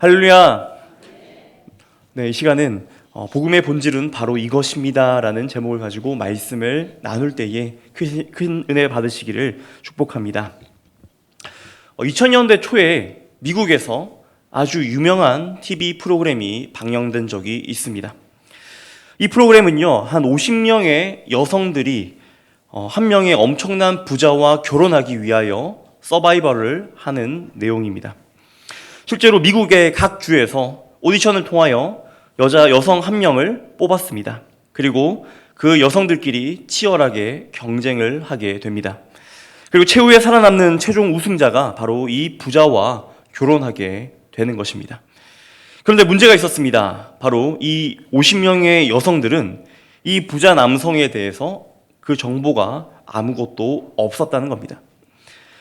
할렐루야. 네, 이 시간은 복음의 본질은 바로 이것입니다 라는 제목을 가지고 말씀을 나눌 때에 큰 은혜 받으시기를 축복합니다. 2000년대 초에 미국에서 아주 유명한 TV 프로그램이 방영된 적이 있습니다. 이 프로그램은요, 한 50명의 여성들이 한 명의 엄청난 부자와 결혼하기 위하여 서바이벌을 하는 내용입니다. 실제로 미국의 각 주에서 오디션을 통하여 여성 한 명을 뽑았습니다. 그리고 그 여성들끼리 치열하게 경쟁을 하게 됩니다. 그리고 최후에 살아남는 최종 우승자가 바로 이 부자와 결혼하게 되는 것입니다. 그런데 문제가 있었습니다. 바로 이 50명의 여성들은 이 부자 남성에 대해서 그 정보가 아무것도 없었다는 겁니다.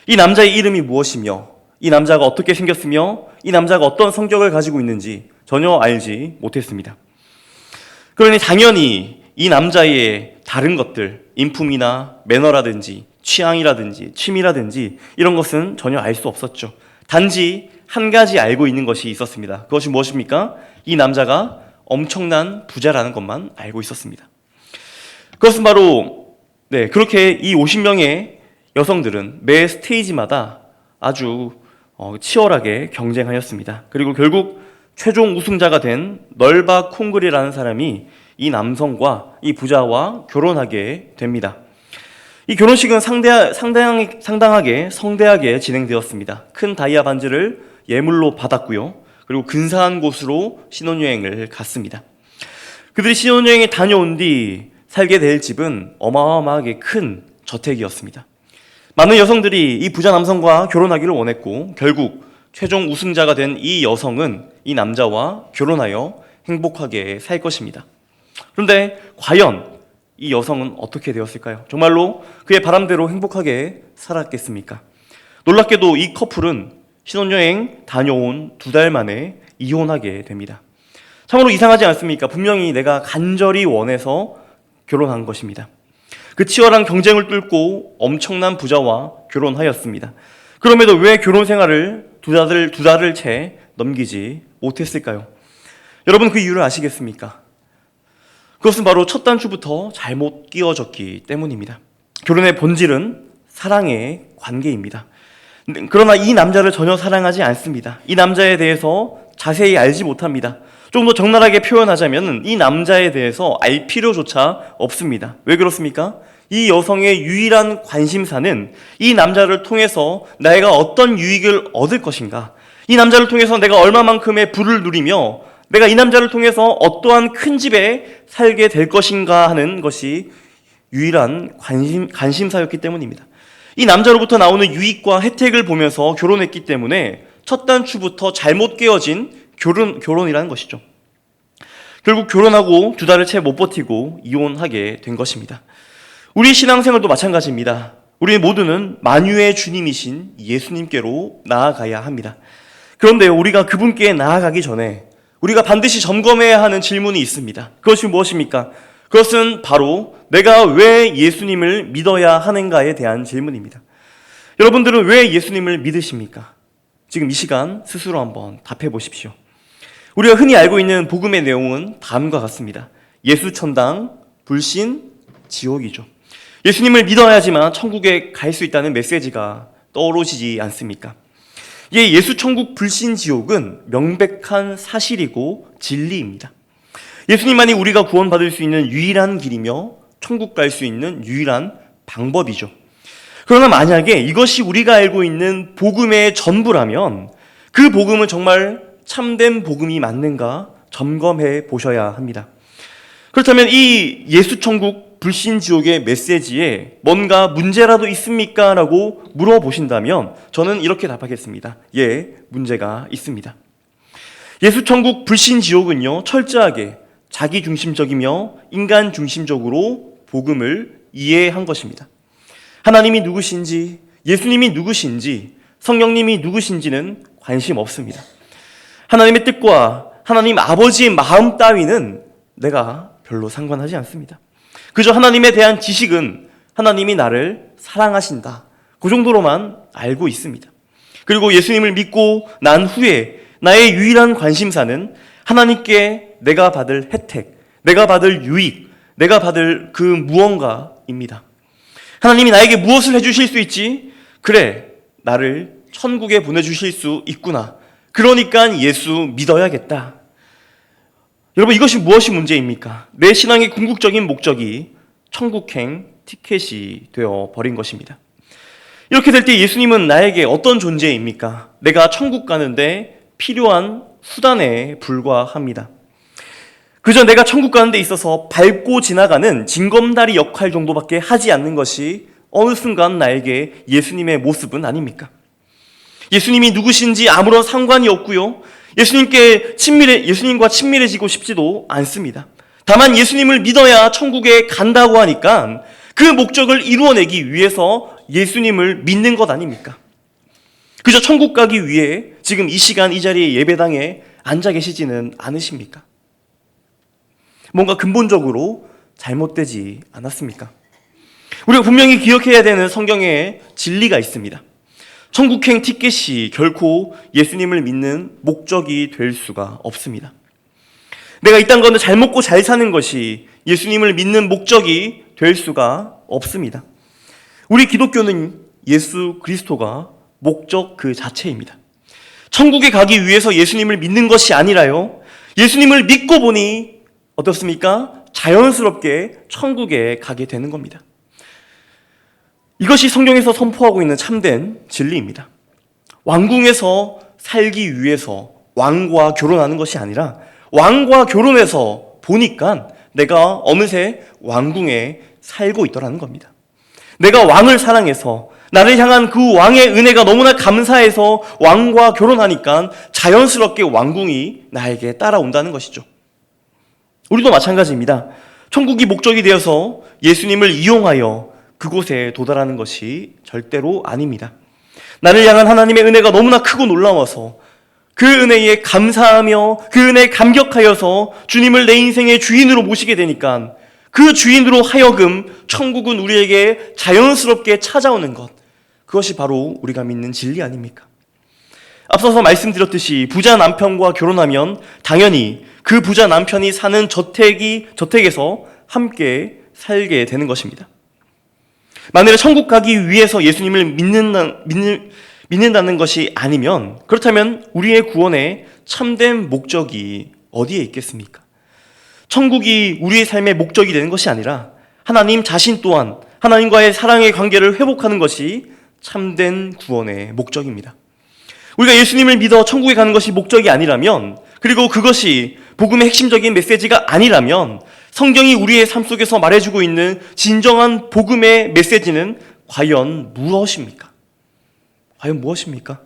이 남자의 이름이 무엇이며, 이 남자가 어떻게 생겼으며, 이 남자가 어떤 성격을 가지고 있는지 전혀 알지 못했습니다. 그러니 당연히 이 남자의 다른 것들, 인품이나 매너라든지 취향이라든지 취미라든지 이런 것은 전혀 알 수 없었죠. 단지 한 가지 알고 있는 것이 있었습니다. 그것이 무엇입니까? 이 남자가 엄청난 부자라는 것만 알고 있었습니다. 그것은 바로 그렇게 이 50명의 여성들은 매 스테이지마다 아주 치열하게 경쟁하였습니다. 그리고 결국 최종 우승자가 된 널바 콩글이라는 사람이 이 남성과 이 부자와 결혼하게 됩니다. 이 결혼식은 상당하게 성대하게 진행되었습니다. 큰 다이아 반지를 예물로 받았고요. 그리고 근사한 곳으로 신혼여행을 갔습니다. 그들이 신혼여행에 다녀온 뒤 살게 될 집은 어마어마하게 큰 저택이었습니다. 많은 여성들이 이 부자 남성과 결혼하기를 원했고, 결국 최종 우승자가 된 이 여성은 이 남자와 결혼하여 행복하게 살 것입니다. 그런데 과연 이 여성은 어떻게 되었을까요? 정말로 그의 바람대로 행복하게 살았겠습니까? 놀랍게도 이 커플은 신혼여행 다녀온 2달 만에 이혼하게 됩니다. 참으로 이상하지 않습니까? 분명히 내가 간절히 원해서 결혼한 것입니다. 그 치열한 경쟁을 뚫고 엄청난 부자와 결혼하였습니다. 그럼에도 왜 결혼 생활을 두 달을 채 넘기지 못했을까요? 여러분, 그 이유를 아시겠습니까? 그것은 바로 첫 단추부터 잘못 끼워졌기 때문입니다. 결혼의 본질은 사랑의 관계입니다. 그러나 이 남자를 전혀 사랑하지 않습니다. 이 남자에 대해서 자세히 알지 못합니다. 좀 더 적나라하게 표현하자면 이 남자에 대해서 알 필요조차 없습니다. 왜 그렇습니까? 이 여성의 유일한 관심사는 이 남자를 통해서 내가 어떤 유익을 얻을 것인가, 이 남자를 통해서 내가 얼마만큼의 부를 누리며 내가 이 남자를 통해서 어떠한 큰 집에 살게 될 것인가 하는 것이 유일한 관심사였기 때문입니다. 이 남자로부터 나오는 유익과 혜택을 보면서 결혼했기 때문에 첫 단추부터 잘못 깨어진 결혼이라는 것이죠. 결국 결혼하고 2달을 채 못 버티고 이혼하게 된 것입니다. 우리 신앙생활도 마찬가지입니다. 우리 모두는 만유의 주님이신 예수님께로 나아가야 합니다. 그런데 우리가 그분께 나아가기 전에 우리가 반드시 점검해야 하는 질문이 있습니다. 그것이 무엇입니까? 그것은 바로 내가 왜 예수님을 믿어야 하는가에 대한 질문입니다. 여러분들은 왜 예수님을 믿으십니까? 지금 이 시간 스스로 한번 답해 보십시오. 우리가 흔히 알고 있는 복음의 내용은 다음과 같습니다. 예수 천당, 불신, 지옥이죠. 예수님을 믿어야지만 천국에 갈 수 있다는 메시지가 떠오르지 않습니까? 예수 천국, 불신, 지옥은 명백한 사실이고 진리입니다. 예수님만이 우리가 구원받을 수 있는 유일한 길이며 천국 갈 수 있는 유일한 방법이죠. 그러나 만약에 이것이 우리가 알고 있는 복음의 전부라면 그 복음은 정말 참된 복음이 맞는가 점검해 보셔야 합니다. 그렇다면 이 예수 천국, 불신, 지옥의 메시지에 뭔가 문제라도 있습니까? 라고 물어보신다면 저는 이렇게 답하겠습니다. 예, 문제가 있습니다. 예수 천국, 불신, 지옥은요, 철저하게 자기중심적이며 인간중심적으로 복음을 이해한 것입니다. 하나님이 누구신지, 예수님이 누구신지, 성령님이 누구신지는 관심 없습니다. 하나님의 뜻과 하나님 아버지의 마음 따위는 내가 별로 상관하지 않습니다. 그저 하나님에 대한 지식은 하나님이 나를 사랑하신다, 그 정도로만 알고 있습니다. 그리고 예수님을 믿고 난 후에 나의 유일한 관심사는 하나님께 내가 받을 혜택, 내가 받을 유익, 내가 받을 그 무언가입니다. 하나님이 나에게 무엇을 해주실 수 있지? 그래, 나를 천국에 보내주실 수 있구나. 그러니까 예수 믿어야겠다. 여러분, 이것이 무엇이 문제입니까? 내 신앙의 궁극적인 목적이 천국행 티켓이 되어 버린 것입니다. 이렇게 될 때 예수님은 나에게 어떤 존재입니까? 내가 천국 가는데 필요한 수단에 불과합니다. 그저 내가 천국 가는 데 있어서 밟고 지나가는 징검다리 역할 정도밖에 하지 않는 것이 어느 순간 나에게 예수님의 모습은 아닙니까? 예수님이 누구신지 아무런 상관이 없고요. 예수님과 친밀해지고 싶지도 않습니다. 다만 예수님을 믿어야 천국에 간다고 하니까 그 목적을 이루어내기 위해서 예수님을 믿는 것 아닙니까? 그저 천국 가기 위해 지금 이 시간 이 자리에 예배당에 앉아 계시지는 않으십니까? 뭔가 근본적으로 잘못되지 않았습니까? 우리가 분명히 기억해야 되는 성경의 진리가 있습니다. 천국행 티켓이 결코 예수님을 믿는 목적이 될 수가 없습니다. 내가 이 땅 가운데 잘 먹고 잘 사는 것이 예수님을 믿는 목적이 될 수가 없습니다. 우리 기독교는 예수 그리스도가 목적 그 자체입니다. 천국에 가기 위해서 예수님을 믿는 것이 아니라요, 예수님을 믿고 보니 어떻습니까? 자연스럽게 천국에 가게 되는 겁니다. 이것이 성경에서 선포하고 있는 참된 진리입니다. 왕궁에서 살기 위해서 왕과 결혼하는 것이 아니라 왕과 결혼해서 보니까 내가 어느새 왕궁에 살고 있더라는 겁니다. 내가 왕을 사랑해서 나를 향한 그 왕의 은혜가 너무나 감사해서 왕과 결혼하니까 자연스럽게 왕궁이 나에게 따라온다는 것이죠. 우리도 마찬가지입니다. 천국이 목적이 되어서 예수님을 이용하여 그곳에 도달하는 것이 절대로 아닙니다. 나를 향한 하나님의 은혜가 너무나 크고 놀라워서 그 은혜에 감사하며 그 은혜에 감격하여서 주님을 내 인생의 주인으로 모시게 되니까 그 주인으로 하여금 천국은 우리에게 자연스럽게 찾아오는 것, 그것이 바로 우리가 믿는 진리 아닙니까? 앞서서 말씀드렸듯이 부자 남편과 결혼하면 당연히 그 부자 남편이 사는 저택에서 함께 살게 되는 것입니다. 만일에 천국 가기 위해서 예수님을 믿는다는 것이 아니면, 그렇다면 우리의 구원의 참된 목적이 어디에 있겠습니까? 천국이 우리의 삶의 목적이 되는 것이 아니라 하나님 자신 또한 하나님과의 사랑의 관계를 회복하는 것이 참된 구원의 목적입니다. 우리가 예수님을 믿어 천국에 가는 것이 목적이 아니라면, 그리고 그것이 복음의 핵심적인 메시지가 아니라면 성경이 우리의 삶 속에서 말해주고 있는 진정한 복음의 메시지는 과연 무엇입니까? 과연 무엇입니까?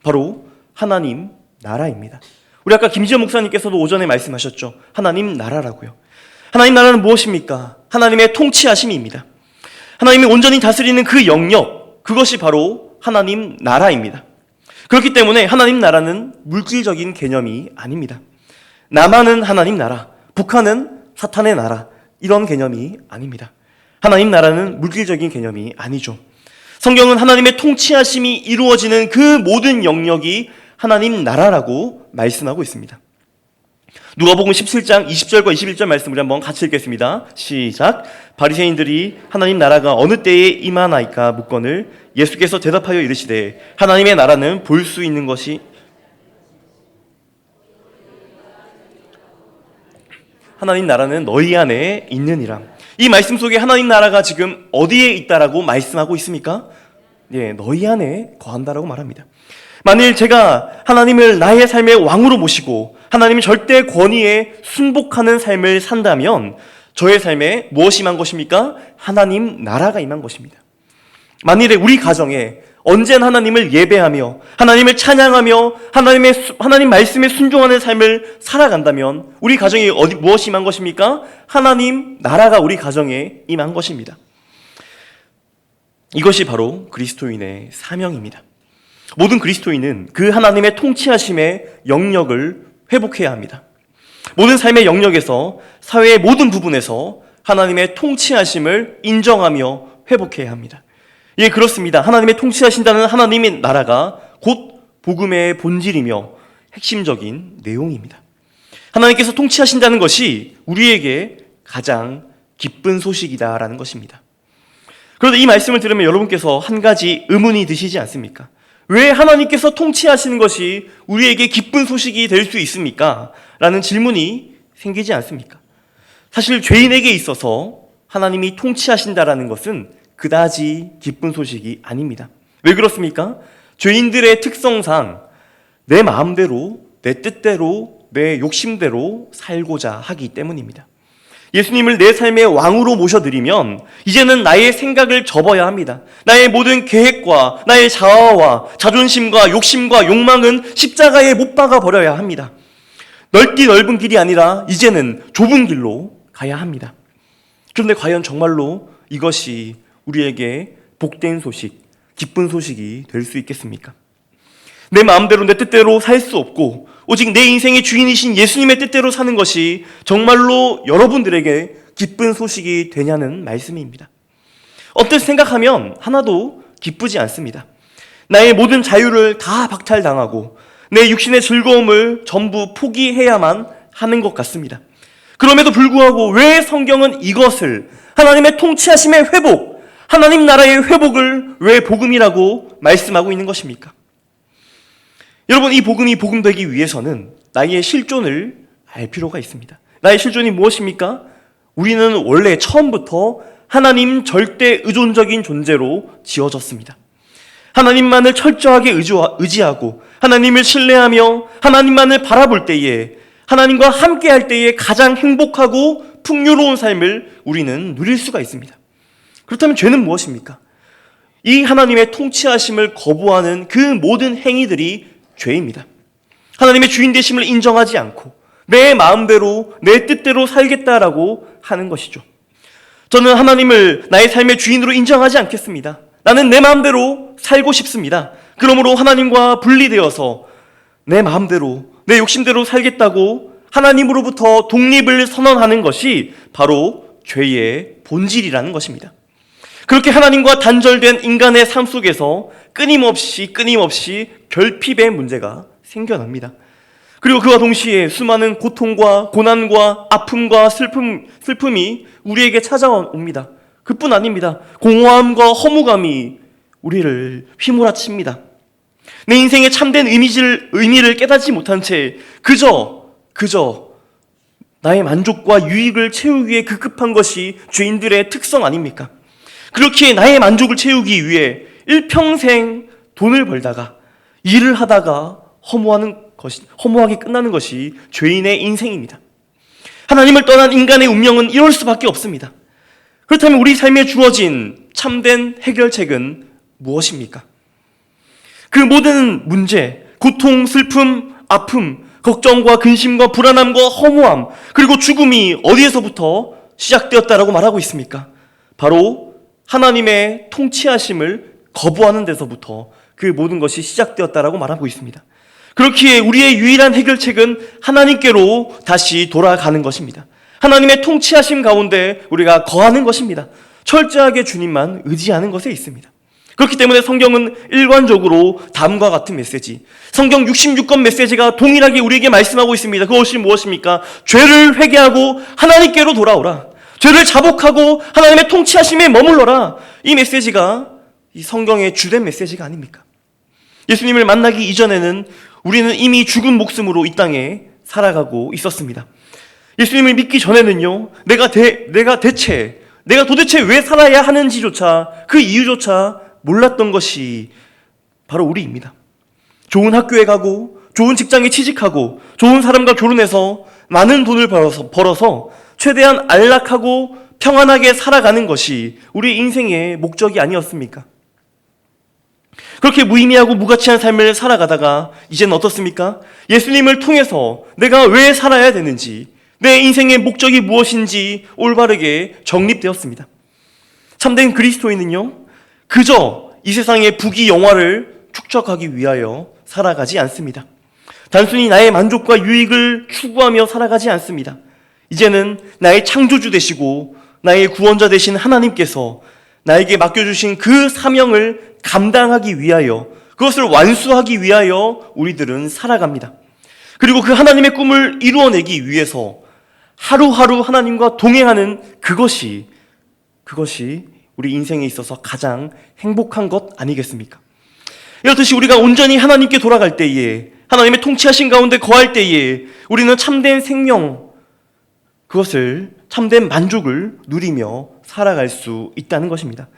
바로 하나님 나라입니다. 우리 아까 김지현 목사님께서도 오전에 말씀하셨죠. 하나님 나라라고요. 하나님 나라는 무엇입니까? 하나님의 통치하심입니다. 하나님이 온전히 다스리는 그 영역, 그것이 바로 하나님 나라입니다. 그렇기 때문에 하나님 나라는 물질적인 개념이 아닙니다. 남한은 하나님 나라, 북한은 사탄의 나라, 이런 개념이 아닙니다. 하나님 나라는 물질적인 개념이 아니죠. 성경은 하나님의 통치하심이 이루어지는 그 모든 영역이 하나님 나라라고 말씀하고 있습니다. 누가복음 17장 20절과 21절 말씀 우리 한번 같이 읽겠습니다. 시작. 바리새인들이 하나님 나라가 어느 때에 임하나이까 묻거늘 예수께서 대답하여 이르시되 하나님의 나라는 볼 수 있는 것이 하나님 나라는 너희 안에 있느니라. 이 말씀 속에 하나님 나라가 지금 어디에 있다라고 말씀하고 있습니까? 예, 너희 안에 거한다라고 말합니다. 만일 제가 하나님을 나의 삶의 왕으로 모시고 하나님의 절대 권위에 순복하는 삶을 산다면 저의 삶에 무엇이 임한 것입니까? 하나님 나라가 임한 것입니다. 만일에 우리 가정에 언제나 하나님을 예배하며 하나님을 찬양하며 하나님 말씀에 순종하는 삶을 살아간다면 우리 가정에 무엇이 임한 것입니까? 하나님 나라가 우리 가정에 임한 것입니다. 이것이 바로 그리스도인의 사명입니다. 모든 그리스도인은 그 하나님의 통치하심의 영역을 회복해야 합니다. 모든 삶의 영역에서 사회의 모든 부분에서 하나님의 통치하심을 인정하며 회복해야 합니다. 예, 그렇습니다. 하나님의 통치하신다는 하나님의 나라가 곧 복음의 본질이며 핵심적인 내용입니다. 하나님께서 통치하신다는 것이 우리에게 가장 기쁜 소식이다라는 것입니다. 그런데 이 말씀을 들으면 여러분께서 한 가지 의문이 드시지 않습니까? 왜 하나님께서 통치하시는 것이 우리에게 기쁜 소식이 될 수 있습니까? 라는 질문이 생기지 않습니까? 사실 죄인에게 있어서 하나님이 통치하신다라는 것은 그다지 기쁜 소식이 아닙니다. 왜 그렇습니까? 죄인들의 특성상 내 마음대로, 내 뜻대로, 내 욕심대로 살고자 하기 때문입니다. 예수님을 내 삶의 왕으로 모셔드리면 이제는 나의 생각을 접어야 합니다. 나의 모든 계획과 나의 자아와 자존심과 욕심과 욕망은 십자가에 못 박아 버려야 합니다. 넓디 넓은 길이 아니라 이제는 좁은 길로 가야 합니다. 그런데 과연 정말로 이것이 우리에게 복된 소식, 기쁜 소식이 될 수 있겠습니까? 내 마음대로 내 뜻대로 살 수 없고 오직 내 인생의 주인이신 예수님의 뜻대로 사는 것이 정말로 여러분들에게 기쁜 소식이 되냐는 말씀입니다. 언뜻 생각하면 하나도 기쁘지 않습니다. 나의 모든 자유를 다 박탈당하고 내 육신의 즐거움을 전부 포기해야만 하는 것 같습니다. 그럼에도 불구하고 왜 성경은 이것을 하나님의 통치하심의 회복, 하나님 나라의 회복을 왜 복음이라고 말씀하고 있는 것입니까? 여러분, 이 복음이 복음되기 위해서는 나의 실존을 알 필요가 있습니다. 나의 실존이 무엇입니까? 우리는 원래 처음부터 하나님 절대 의존적인 존재로 지어졌습니다. 하나님만을 철저하게 의지하고 하나님을 신뢰하며 하나님만을 바라볼 때에 하나님과 함께할 때에 가장 행복하고 풍요로운 삶을 우리는 누릴 수가 있습니다. 그렇다면 죄는 무엇입니까? 이 하나님의 통치하심을 거부하는 그 모든 행위들이 죄입니다. 하나님의 주인 되심을 인정하지 않고 내 마음대로 내 뜻대로 살겠다라고 하는 것이죠. 저는 하나님을 나의 삶의 주인으로 인정하지 않겠습니다. 나는 내 마음대로 살고 싶습니다. 그러므로 하나님과 분리되어서 내 마음대로 내 욕심대로 살겠다고 하나님으로부터 독립을 선언하는 것이 바로 죄의 본질이라는 것입니다. 그렇게 하나님과 단절된 인간의 삶 속에서 끊임없이 결핍의 문제가 생겨납니다. 그리고 그와 동시에 수많은 고통과 고난과 아픔과 슬픔이 우리에게 찾아옵니다. 그뿐 아닙니다. 공허함과 허무감이 우리를 휘몰아칩니다. 내 인생의 참된 의미를 깨닫지 못한 채 그저 나의 만족과 유익을 채우기 위해 급급한 것이 죄인들의 특성 아닙니까? 그렇게 나의 만족을 채우기 위해 일평생 돈을 벌다가 일을 하다가 허무하게 끝나는 것이 죄인의 인생입니다. 하나님을 떠난 인간의 운명은 이럴 수밖에 없습니다. 그렇다면 우리 삶에 주어진 참된 해결책은 무엇입니까? 그 모든 문제, 고통, 슬픔, 아픔, 걱정과 근심과 불안함과 허무함, 그리고 죽음이 어디에서부터 시작되었다라고 말하고 있습니까? 바로 하나님의 통치하심을 거부하는 데서부터 그 모든 것이 시작되었다라고 말하고 있습니다. 그렇기에 우리의 유일한 해결책은 하나님께로 다시 돌아가는 것입니다. 하나님의 통치하심 가운데 우리가 거하는 것입니다. 철저하게 주님만 의지하는 것에 있습니다. 그렇기 때문에 성경은 일관적으로 다음과 같은 메시지, 성경 66권 메시지가 동일하게 우리에게 말씀하고 있습니다. 그것이 무엇입니까? 죄를 회개하고 하나님께로 돌아오라. 죄를 자복하고 하나님의 통치하심에 머물러라. 이 메시지가 이 성경의 주된 메시지가 아닙니까? 예수님을 만나기 이전에는 우리는 이미 죽은 목숨으로 이 땅에 살아가고 있었습니다. 예수님을 믿기 전에는요, 내가 도대체 왜 살아야 하는지조차, 그 이유조차 몰랐던 것이 바로 우리입니다. 좋은 학교에 가고, 좋은 직장에 취직하고, 좋은 사람과 결혼해서 많은 돈을 벌어서 최대한 안락하고 평안하게 살아가는 것이 우리 인생의 목적이 아니었습니까? 그렇게 무의미하고 무가치한 삶을 살아가다가 이제는 어떻습니까? 예수님을 통해서 내가 왜 살아야 되는지, 내 인생의 목적이 무엇인지 올바르게 정립되었습니다. 참된 그리스도인은요, 그저 이 세상의 부귀 영화를 축적하기 위하여 살아가지 않습니다. 단순히 나의 만족과 유익을 추구하며 살아가지 않습니다. 이제는 나의 창조주 되시고 나의 구원자 되신 하나님께서 나에게 맡겨주신 그 사명을 감당하기 위하여, 그것을 완수하기 위하여 우리들은 살아갑니다. 그리고 그 하나님의 꿈을 이루어내기 위해서 하루하루 하나님과 동행하는 그것이 우리 인생에 있어서 가장 행복한 것 아니겠습니까? 이렇듯이 우리가 온전히 하나님께 돌아갈 때에, 하나님의 통치하신 가운데 거할 때에 우리는 참된 생명, 그것을 참된 만족을 누리며 살아갈 수 있다는 것입니다.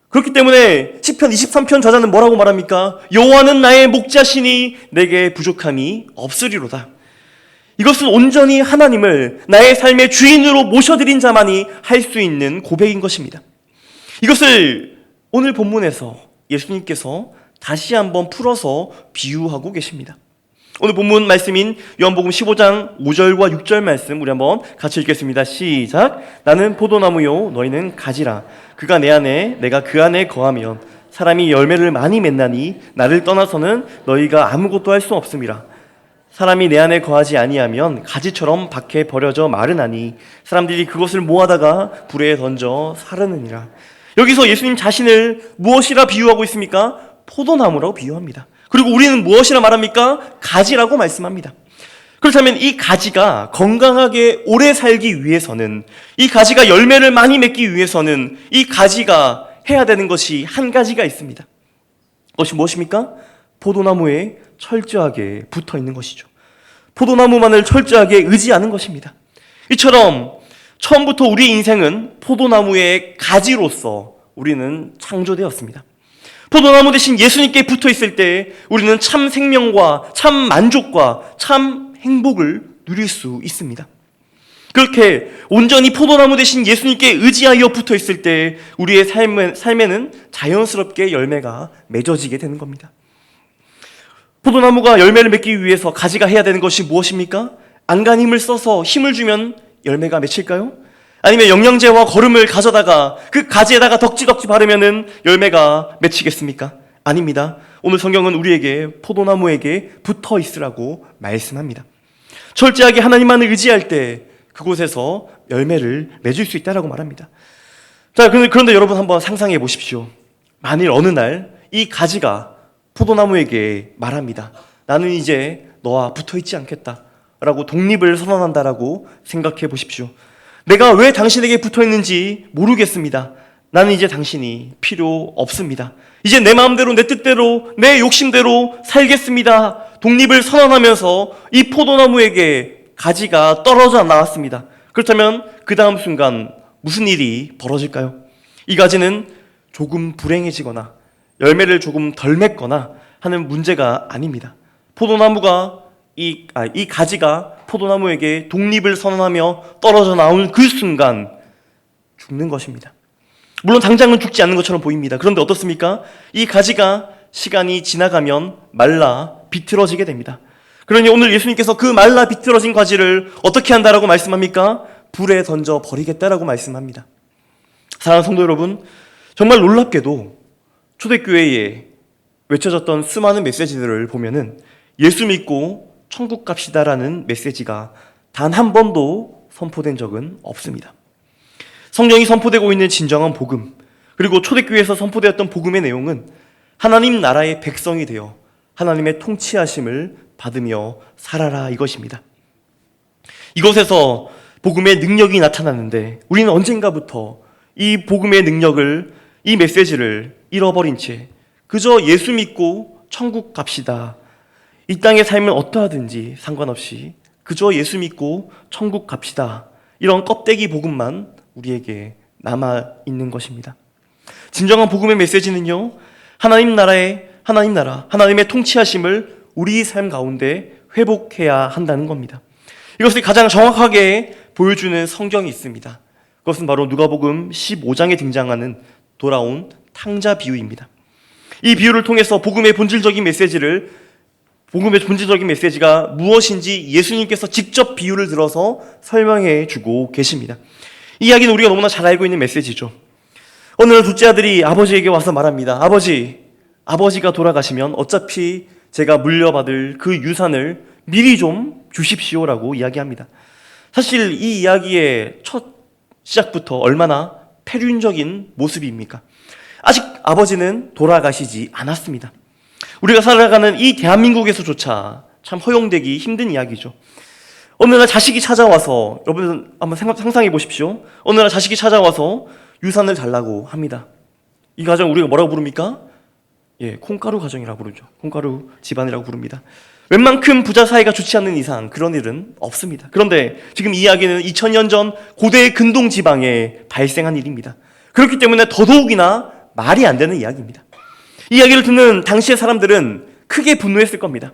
그렇기 때문에 시편 23편 저자는 뭐라고 말합니까? 여호와는 나의 목자시니 내게 부족함이 없으리로다. 이것은 온전히 하나님을 나의 삶의 주인으로 모셔드린 자만이 할 수 있는 고백인 것입니다. 이것을 오늘 본문에서 예수님께서 다시 한번 풀어서 비유하고 계십니다. 오늘 본문 말씀인 요한복음 15장 5절과 6절 말씀 우리 한번 같이 읽겠습니다. 시작. 나는 포도나무요 너희는 가지라. 그가 내 안에 내가 그 안에 거하면 사람이 열매를 많이 맺나니 나를 떠나서는 너희가 아무것도 할 수 없음이라. 사람이 내 안에 거하지 아니하면 가지처럼 밖에 버려져 마르나니 사람들이 그것을 모아다가 불에 던져 사르느니라. 여기서 예수님 자신을 무엇이라 비유하고 있습니까? 포도나무라고 비유합니다. 그리고 우리는 무엇이라 말합니까? 가지라고 말씀합니다. 그렇다면 이 가지가 건강하게 오래 살기 위해서는, 이 가지가 열매를 많이 맺기 위해서는 이 가지가 해야 되는 것이 한 가지가 있습니다. 그것이 무엇입니까? 포도나무에 철저하게 붙어 있는 것이죠. 포도나무만을 철저하게 의지하는 것입니다. 이처럼 처음부터 우리 인생은 포도나무의 가지로서 우리는 창조되었습니다. 포도나무 대신 예수님께 붙어 있을 때 우리는 참 생명과 참 만족과 참 행복을 누릴 수 있습니다. 그렇게 온전히 포도나무 대신 예수님께 의지하여 붙어 있을 때 우리의 삶에는 자연스럽게 열매가 맺어지게 되는 겁니다. 포도나무가 열매를 맺기 위해서 가지가 해야 되는 것이 무엇입니까? 안간힘을 써서 힘을 주면 열매가 맺힐까요? 아니면 영양제와 거름을 가져다가 그 가지에다가 덕지덕지 바르면은 열매가 맺히겠습니까? 아닙니다. 오늘 성경은 우리에게 포도나무에게 붙어 있으라고 말씀합니다. 철저하게 하나님만을 의지할 때 그곳에서 열매를 맺을 수 있다라고 말합니다. 자, 그런데 여러분 한번 상상해 보십시오. 만일 어느 날 이 가지가 포도나무에게 말합니다. 나는 이제 너와 붙어 있지 않겠다 라고 독립을 선언한다라고 생각해 보십시오. 내가 왜 당신에게 붙어 있는지 모르겠습니다. 나는 이제 당신이 필요 없습니다. 이제 내 마음대로, 내 뜻대로, 내 욕심대로 살겠습니다. 독립을 선언하면서 이 포도나무에게 가지가 떨어져 나왔습니다. 그렇다면 그 다음 순간 무슨 일이 벌어질까요? 이 가지는 조금 불행해지거나 열매를 조금 덜 맺거나 하는 문제가 아닙니다. 포도나무가 이 가지가 포도나무에게 독립을 선언하며 떨어져 나오는 그 순간 죽는 것입니다. 물론 당장은 죽지 않는 것처럼 보입니다. 그런데 어떻습니까? 이 가지가 시간이 지나가면 말라 비틀어지게 됩니다. 그러니 오늘 예수님께서 그 말라 비틀어진 가지를 어떻게 한다라고 말씀합니까? 불에 던져 버리겠다라고 말씀합니다. 사랑하는 성도 여러분, 정말 놀랍게도 초대교회에 외쳐졌던 수많은 메시지들을 보면은 예수 믿고 천국 갑시다라는 메시지가 단 한 번도 선포된 적은 없습니다. 성경이 선포되고 있는 진정한 복음, 그리고 초대교회에서 선포되었던 복음의 내용은 하나님 나라의 백성이 되어 하나님의 통치하심을 받으며 살아라 이것입니다. 이것에서 복음의 능력이 나타났는데 우리는 언젠가부터 이 복음의 능력을, 이 메시지를 잃어버린 채 그저 예수 믿고 천국 갑시다, 이 땅의 삶은 어떠하든지 상관없이 그저 예수 믿고 천국 갑시다, 이런 껍데기 복음만 우리에게 남아있는 것입니다. 진정한 복음의 메시지는요, 하나님 나라, 하나님의 통치하심을 우리 삶 가운데 회복해야 한다는 겁니다. 이것을 가장 정확하게 보여주는 성경이 있습니다. 그것은 바로 누가복음 15장에 등장하는 돌아온 탕자 비유입니다. 이 비유를 통해서 복음의 본질적인 메시지가 무엇인지 예수님께서 직접 비유를 들어서 설명해 주고 계십니다. 이 이야기는 우리가 너무나 잘 알고 있는 메시지죠. 어느 날 둘째 아들이 아버지에게 와서 말합니다. 아버지가 돌아가시면 어차피 제가 물려받을 그 유산을 미리 좀 주십시오라고 이야기합니다. 사실 이 이야기의 첫 시작부터 얼마나 폐륜적인 모습입니까? 아직 아버지는 돌아가시지 않았습니다. 우리가 살아가는 이 대한민국에서조차 참 허용되기 힘든 이야기죠. 어느 날 자식이 찾아와서, 여러분 한번 상상해 보십시오. 어느 날 자식이 찾아와서 유산을 달라고 합니다. 이 가정 우리가 뭐라고 부릅니까? 콩가루 가정이라고 부르죠. 콩가루 집안이라고 부릅니다. 웬만큼 부자 사이가 좋지 않는 이상 그런 일은 없습니다. 그런데 지금 이 이야기는 2000년 전 고대 근동 지방에 발생한 일입니다. 그렇기 때문에 더더욱이나 말이 안 되는 이야기입니다. 이 이야기를 듣는 당시의 사람들은 크게 분노했을 겁니다.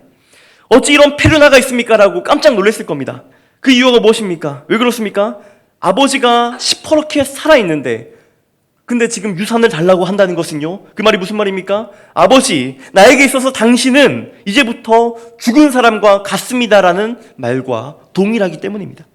어찌 이런 페르나가 있습니까? 라고 깜짝 놀랐을 겁니다. 그 이유가 무엇입니까? 왜 그렇습니까? 아버지가 시퍼렇게 살아있는데 근데 지금 유산을 달라고 한다는 것은요, 그 말이 무슨 말입니까? 아버지, 나에게 있어서 당신은 이제부터 죽은 사람과 같습니다라는 말과 동일하기 때문입니다.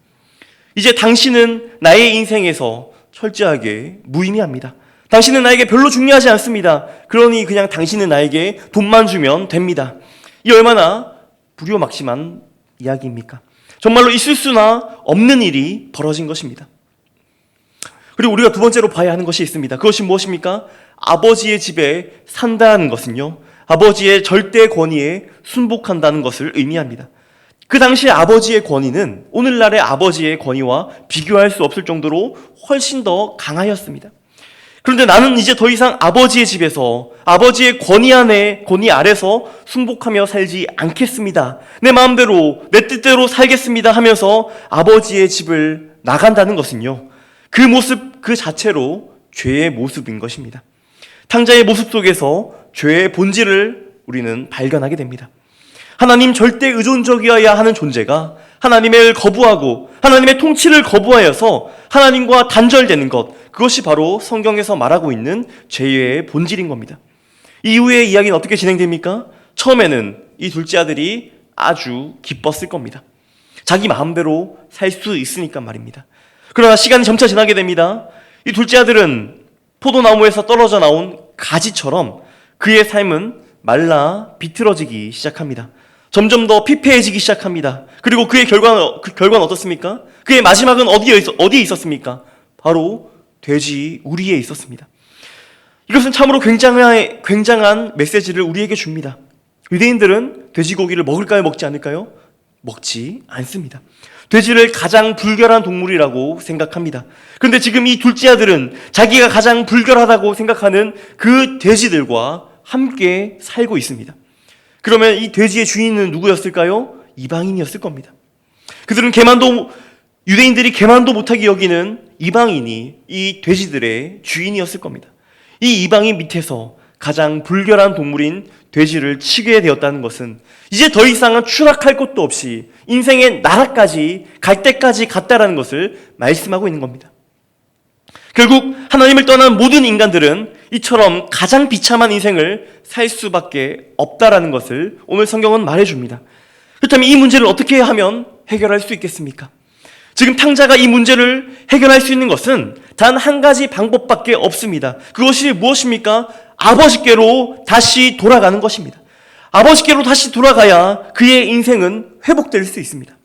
이제 당신은 나의 인생에서 철저하게 무의미합니다. 당신은 나에게 별로 중요하지 않습니다. 그러니 그냥 당신은 나에게 돈만 주면 됩니다. 이 얼마나 불효막심한 이야기입니까? 정말로 있을 수나 없는 일이 벌어진 것입니다. 그리고 우리가 두 번째로 봐야 하는 것이 있습니다. 그것이 무엇입니까? 아버지의 집에 산다는 것은요, 아버지의 절대 권위에 순복한다는 것을 의미합니다. 그 당시에 아버지의 권위는 오늘날의 아버지의 권위와 비교할 수 없을 정도로 훨씬 더 강하였습니다. 그런데 나는 이제 더 이상 아버지의 집에서 아버지의 권위 아래서 순복하며 살지 않겠습니다. 내 마음대로 내 뜻대로 살겠습니다 하면서 아버지의 집을 나간다는 것은요, 그 모습 그 자체로 죄의 모습인 것입니다. 탕자의 모습 속에서 죄의 본질을 우리는 발견하게 됩니다. 하나님 절대 의존적이어야 하는 존재가 하나님을 거부하고 하나님의 통치를 거부하여서 하나님과 단절되는 것, 그것이 바로 성경에서 말하고 있는 죄의 본질인 겁니다. 이후의 이야기는 어떻게 진행됩니까? 처음에는 이 둘째 아들이 아주 기뻤을 겁니다. 자기 마음대로 살 수 있으니까 말입니다. 그러나 시간이 점차 지나게 됩니다. 이 둘째 아들은 포도나무에서 떨어져 나온 가지처럼 그의 삶은 말라 비틀어지기 시작합니다. 점점 더 피폐해지기 시작합니다. 그리고 그의 결과는 어떻습니까? 그의 마지막은 어디에 있었습니까? 바로 돼지 우리에 있었습니다. 이것은 참으로 굉장한 메시지를 우리에게 줍니다. 유대인들은 돼지고기를 먹을까요? 먹지 않을까요? 먹지 않습니다. 돼지를 가장 불결한 동물이라고 생각합니다. 그런데 지금 이 둘째 아들은 자기가 가장 불결하다고 생각하는 그 돼지들과 함께 살고 있습니다. 그러면 이 돼지의 주인은 누구였을까요? 이방인이었을 겁니다. 그들은 유대인들이 개만도 못하게 여기는 이방인이 이 돼지들의 주인이었을 겁니다. 이 이방인 밑에서 가장 불결한 동물인 돼지를 치게 되었다는 것은 이제 더 이상은 추락할 것도 없이 인생의 나락까지 갈 때까지 갔다라는 것을 말씀하고 있는 겁니다. 결국 하나님을 떠난 모든 인간들은 이처럼 가장 비참한 인생을 살 수밖에 없다라는 것을 오늘 성경은 말해줍니다. 그렇다면 이 문제를 어떻게 하면 해결할 수 있겠습니까? 지금 탕자가 이 문제를 해결할 수 있는 것은 단 한 가지 방법밖에 없습니다. 그것이 무엇입니까? 아버지께로 다시 돌아가는 것입니다. 아버지께로 다시 돌아가야 그의 인생은 회복될 수 있습니다.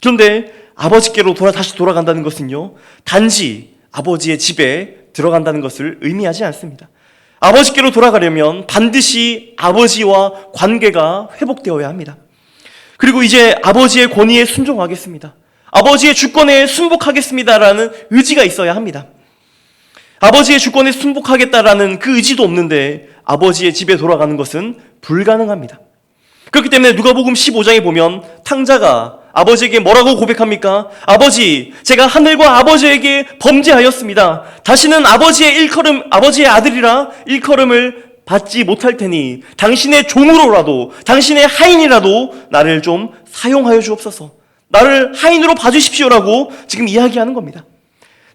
그런데 아버지께로 다시 돌아간다는 것은요, 단지 아버지의 집에 들어간다는 것을 의미하지 않습니다. 아버지께로 돌아가려면 반드시 아버지와 관계가 회복되어야 합니다. 그리고 이제 아버지의 권위에 순종하겠습니다. 아버지의 주권에 순복하겠습니다라는 의지가 있어야 합니다. 아버지의 주권에 순복하겠다라는 그 의지도 없는데 아버지의 집에 돌아가는 것은 불가능합니다. 그렇기 때문에 누가복음 15장에 보면 탕자가 아버지에게 뭐라고 고백합니까? 아버지, 제가 하늘과 아버지에게 범죄하였습니다. 다시는 아버지의 아들이라 일컬음을 받지 못할 테니 당신의 종으로라도, 당신의 하인이라도 나를 좀 사용하여 주옵소서. 나를 하인으로 봐주십시오라고 지금 이야기하는 겁니다.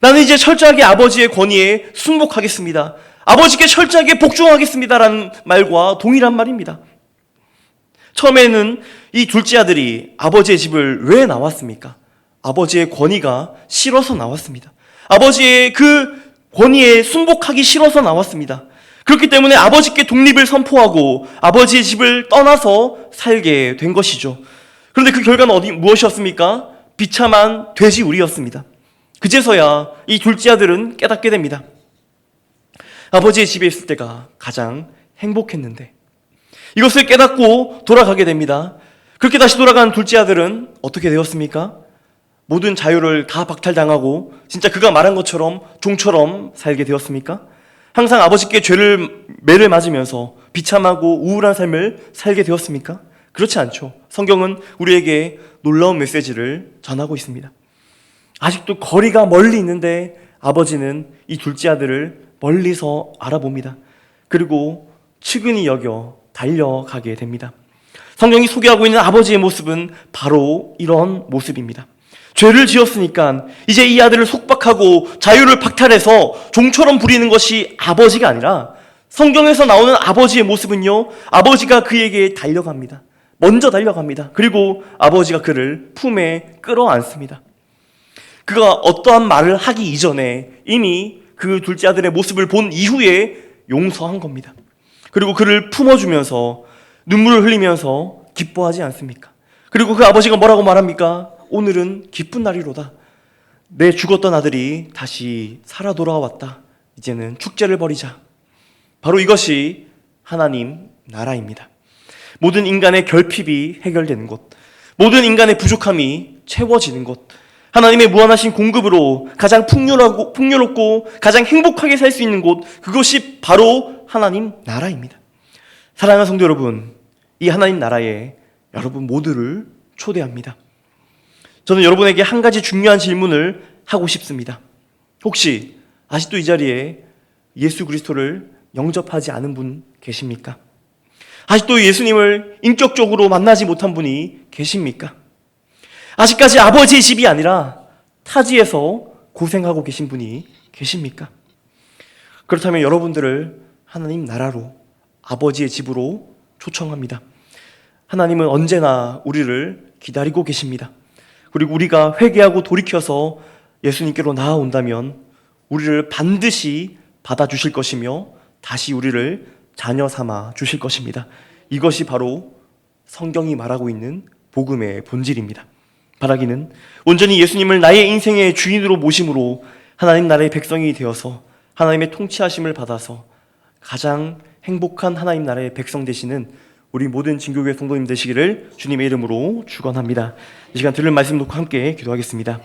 나는 이제 철저하게 아버지의 권위에 순복하겠습니다. 아버지께 철저하게 복종하겠습니다라는 말과 동일한 말입니다. 처음에는 이 둘째 아들이 아버지의 집을 왜 나왔습니까? 아버지의 권위가 싫어서 나왔습니다. 아버지의 그 권위에 순복하기 싫어서 나왔습니다. 그렇기 때문에 아버지께 독립을 선포하고 아버지의 집을 떠나서 살게 된 것이죠. 그런데 그 결과는 무엇이었습니까? 비참한 돼지 우리였습니다. 그제서야 이 둘째 아들은 깨닫게 됩니다. 아버지의 집에 있을 때가 가장 행복했는데 이것을 깨닫고 돌아가게 됩니다. 그렇게 다시 돌아간 둘째 아들은 어떻게 되었습니까? 모든 자유를 다 박탈당하고 진짜 그가 말한 것처럼 종처럼 살게 되었습니까? 항상 아버지께 매를 맞으면서 비참하고 우울한 삶을 살게 되었습니까? 그렇지 않죠. 성경은 우리에게 놀라운 메시지를 전하고 있습니다. 아직도 거리가 멀리 있는데 아버지는 이 둘째 아들을 멀리서 알아봅니다. 그리고 측은히 여겨 달려가게 됩니다. 성경이 소개하고 있는 아버지의 모습은 바로 이런 모습입니다. 죄를 지었으니까 이제 이 아들을 속박하고 자유를 박탈해서 종처럼 부리는 것이 아버지가 아니라, 성경에서 나오는 아버지의 모습은요, 아버지가 그에게 달려갑니다. 먼저 달려갑니다. 그리고 아버지가 그를 품에 끌어안습니다. 그가 어떠한 말을 하기 이전에 이미 그 둘째 아들의 모습을 본 이후에 용서한 겁니다. 그리고 그를 품어주면서 눈물을 흘리면서 기뻐하지 않습니까? 그리고 그 아버지가 뭐라고 말합니까? 오늘은 기쁜 날이로다. 내 죽었던 아들이 다시 살아 돌아왔다. 이제는 축제를 벌이자. 바로 이것이 하나님 나라입니다. 모든 인간의 결핍이 해결되는 곳, 모든 인간의 부족함이 채워지는 곳, 하나님의 무한하신 공급으로 가장 풍요롭고 가장 행복하게 살 수 있는 곳, 그것이 바로 하나님 나라입니다. 사랑하는 성도 여러분, 이 하나님 나라에 여러분 모두를 초대합니다. 저는 여러분에게 한 가지 중요한 질문을 하고 싶습니다. 혹시 아직도 이 자리에 예수 그리스도를 영접하지 않은 분 계십니까? 아직도 예수님을 인격적으로 만나지 못한 분이 계십니까? 아직까지 아버지의 집이 아니라 타지에서 고생하고 계신 분이 계십니까? 그렇다면 여러분들을 하나님 나라로, 아버지의 집으로 초청합니다. 하나님은 언제나 우리를 기다리고 계십니다. 그리고 우리가 회개하고 돌이켜서 예수님께로 나아온다면 우리를 반드시 받아주실 것이며 다시 우리를 자녀 삼아 주실 것입니다. 이것이 바로 성경이 말하고 있는 복음의 본질입니다. 바라기는 온전히 예수님을 나의 인생의 주인으로 모심으로 하나님 나라의 백성이 되어서 하나님의 통치하심을 받아서 가장 행복한 하나님 나라의 백성 되시는 우리 모든 진교회 성도님 되시기를 주님의 이름으로 축원합니다. 이 시간 들을 말씀 놓고 함께 기도하겠습니다.